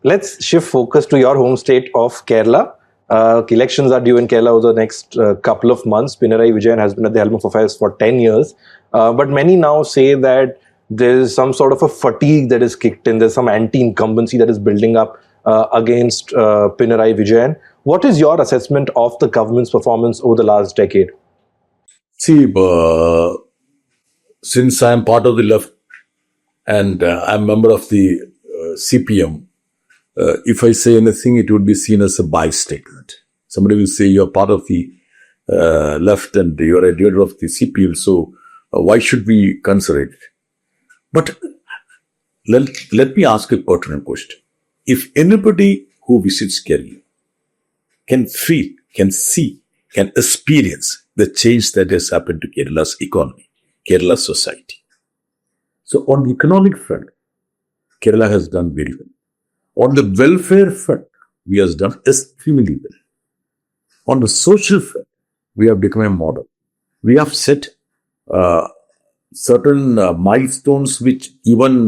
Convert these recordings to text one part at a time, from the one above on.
Let's shift focus to your home state of Kerala. Elections are due in Kerala over the next couple of months. Pinarayi Vijayan has been at the helm of affairs for 10 years. But many now say that there's some sort of a fatigue that is kicked in. There's some anti-incumbency that is building up against Pinarayi Vijayan. What is your assessment of the government's performance over the last decade? See, since I am part of the left and I'm a member of the CPM, if I say anything, it would be seen as a biased statement. Somebody will say you're part of the left and you're a leader of the CPM, so why should we consider it? But let me ask a pertinent question. If anybody who visits Kerala can feel, can see, can experience the change that has happened to Kerala's economy, Kerala's society. So on the economic front, Kerala has done very well. On the welfare front, we have done extremely well. On the social front, we have become a model. We have set certain milestones which even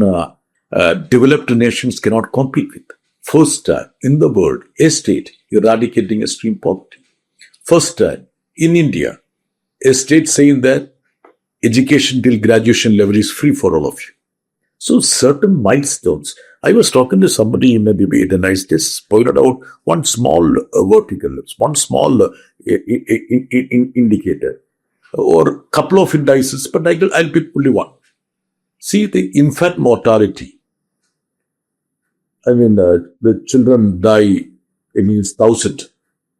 developed nations cannot compete with. First time in the world, a state eradicating extreme poverty. First time in India, a state saying that education till graduation level is free for all of you. So certain milestones. I was talking to somebody in a debate and I just pointed out one small vertical, one small indicator or couple of indices, but I'll pick only one. See the infant mortality. I mean, the children die, it means 1,000.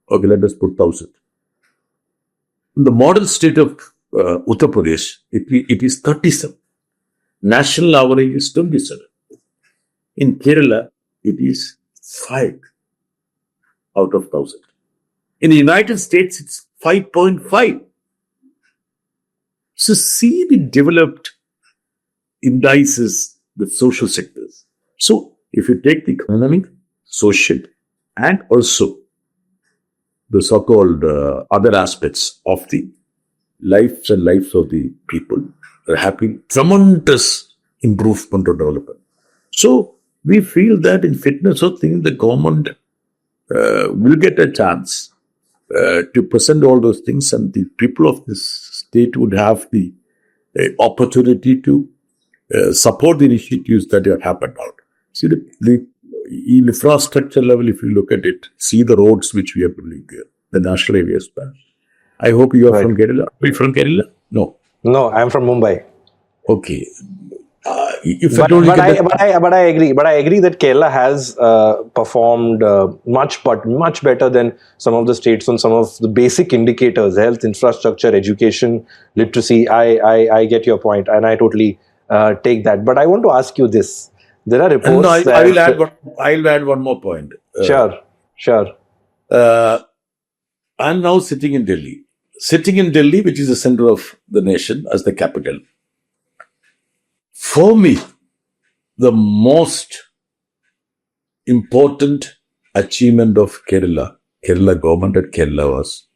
Okay, let us put 1,000. In the model state of Uttar Pradesh, it is 37. National average is 27. In Kerala, it is 5 out of 1,000. In the United States, it's 5.5. So see the developed indices, the social sectors. So if you take the economic, social, and also the so-called other aspects of the lives and lives of the people, are having tremendous improvement or development. So we feel that in fitness of things, the government will get a chance to present all those things, and the people of this state would have the opportunity to support the initiatives that have happened out. See the infrastructure level, if you look at it, see the roads which we are building there, the national highways plan. I hope you are from Kerala. Are you from Kerala? No. No, I'm from Mumbai. Okay. But I agree. But I agree that Kerala has performed much better than some of the states on some of the basic indicators: health, infrastructure, education, literacy. I get your point, and I totally take that. But I want to ask you this: there are reports. No, I'll add one more point. Sure. I'm now sitting in Delhi. Which is the center of the nation as the capital. For me, the most important achievement of Kerala government at Kerala was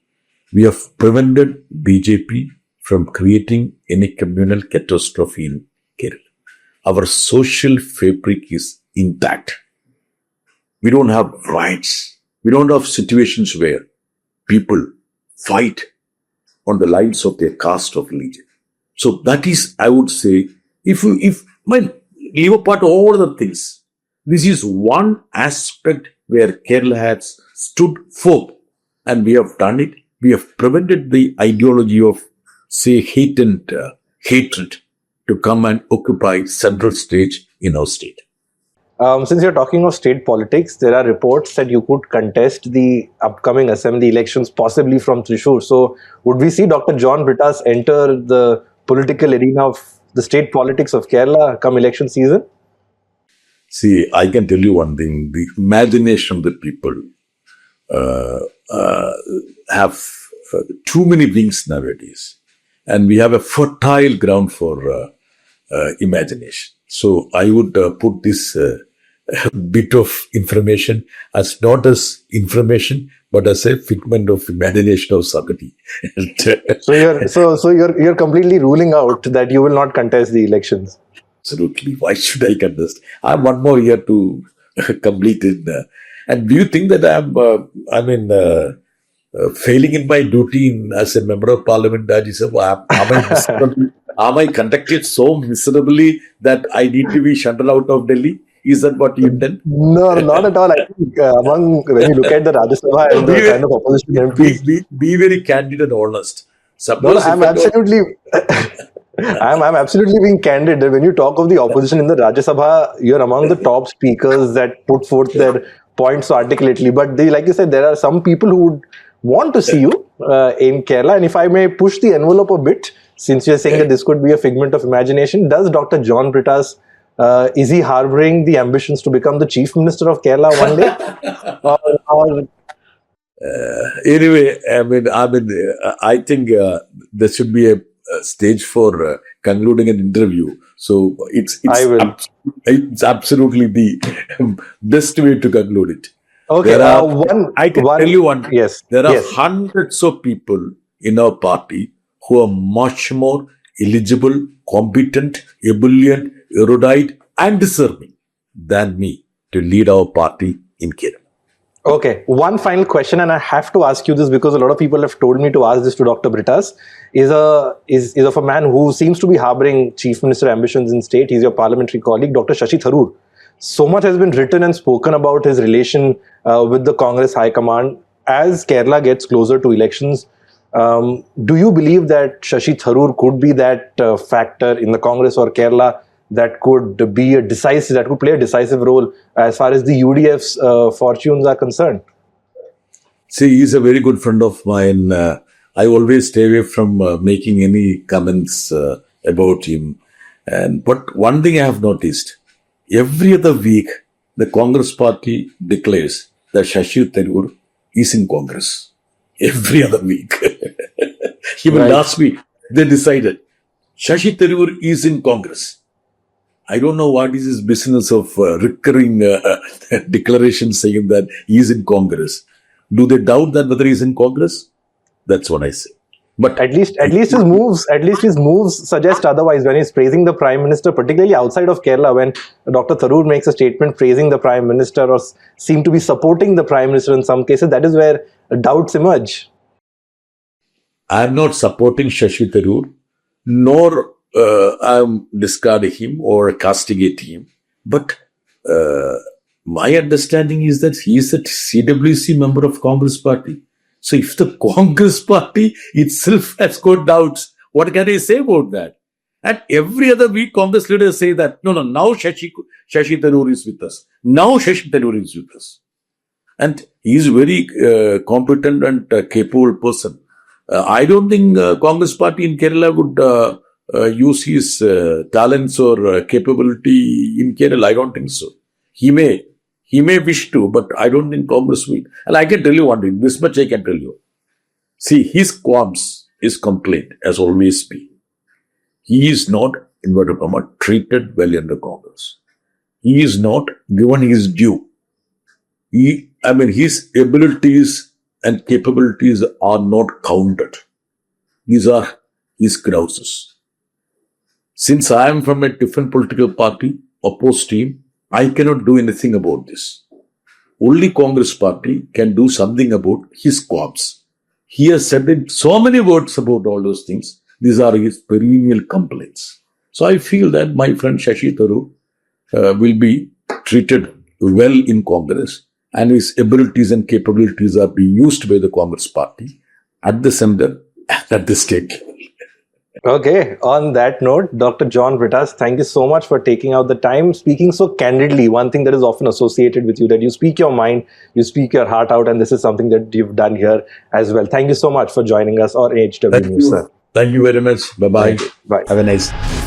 we have prevented BJP from creating any communal catastrophe in Kerala. Our social fabric is intact. We don't have riots. We don't have situations where people fight on the lines of their caste or religion. So that is, I would say, leave apart all the things, this is one aspect where Kerala has stood firm, and we have done it. We have prevented the ideology of, say, hate and hatred to come and occupy central stage in our state. Since you're talking of state politics, there are reports that you could contest the upcoming assembly elections, possibly from Thrissur. So, would we see Dr. John Brittas enter the political arena of the state politics of Kerala come election season? See, I can tell you one thing. The imagination of the people have too many wings nowadays. And we have a fertile ground for imagination. So I would put this bit of information as not as information, but as a figment of imagination of Sakati. So you're completely ruling out that you will not contest the elections. Absolutely. Why should I contest? I have one more year to completed. And do you think that failing in my duty as a member of parliament, Rajya Sabha? Am I conducted so miserably that I need to be shunted out of Delhi? Is that what you intend? No, not at all. I think when you look at the Rajya Sabha and the kind of opposition MPs, Be very candid and honest. no, I'm absolutely, I'm absolutely being candid. When you talk of the opposition in the Rajya Sabha, you're among the top speakers that put forth their points so articulately. But like you said, there are some people who would want to see you in Kerala. And if I may push the envelope a bit, since you're saying that this could be a figment of imagination, does Dr. John Brittas, is he harboring the ambitions to become the Chief Minister of Kerala one day? Anyway, I think there should be a stage for concluding an interview. So it's absolutely the best way to conclude it. Okay, I can tell you one. Yes, there are hundreds of people in our party who are much more eligible, competent, ebullient, erudite, and deserving than me to lead our party in Kerala. Okay, one final question, and I have to ask you this because a lot of people have told me to ask this to Dr. Brittas. Is of a man who seems to be harboring chief minister ambitions in state. He's your parliamentary colleague, Dr. Shashi Tharoor. So much has been written and spoken about his relation with the Congress High Command. As Kerala gets closer to elections, do you believe that Shashi Tharoor could be that factor in the Congress or Kerala that could play a decisive role as far as the UDF's fortunes are concerned? See, he's a very good friend of mine. I always stay away from making any comments about him. But one thing I have noticed, every other week, the Congress party declares that Shashi Tharoor is in Congress. Every other week. Even last week, they decided Shashi Tharoor is in Congress. I don't know what is his business of recurring declarations saying that he is in Congress. Do they doubt that whether he is in Congress? That's what I say. But at least his moves suggest otherwise. When he's praising the Prime Minister, particularly outside of Kerala, when Dr. Tharoor makes a statement praising the Prime Minister or seem to be supporting the Prime Minister in some cases, that is where doubts emerge. I'm not supporting Shashi Tharoor, nor I'm discarding him or castigating him. But my understanding is that he is a CWC member of Congress Party. So if the Congress Party itself has got doubts, what can I say about that? And every other week, Congress leaders say that, no, now Shashi Tharoor is with us. Now Shashi Tharoor is with us. And he is a very competent and capable person. I don't think Congress Party in Kerala would use his talents or capability in Kerala. I don't think so. He may wish to, but I don't think Congress will. And I can tell you one thing, this much I can tell you. See, his qualms, his complaint has always been, he is not, inverted comma, treated well in the Congress. He is not given his due. His abilities and capabilities are not counted. These are his grouses. Since I am from a different political party, opposed to him, I cannot do anything about this. Only Congress Party can do something about his qualms. He has said so many words about all those things. These are his perennial complaints. So I feel that my friend Shashi Tharoor will be treated well in Congress, and his abilities and capabilities are being used by the Congress Party at the center and at the state level. Okay, on that note, Dr. John Brittas, thank you so much for taking out the time, speaking so candidly. One thing that is often associated with you, that you speak your mind, you speak your heart out, and this is something that you've done here as well. Thank you so much for joining us on HW News, sir. Thank you very much. Bye-bye. Bye. Have a nice day.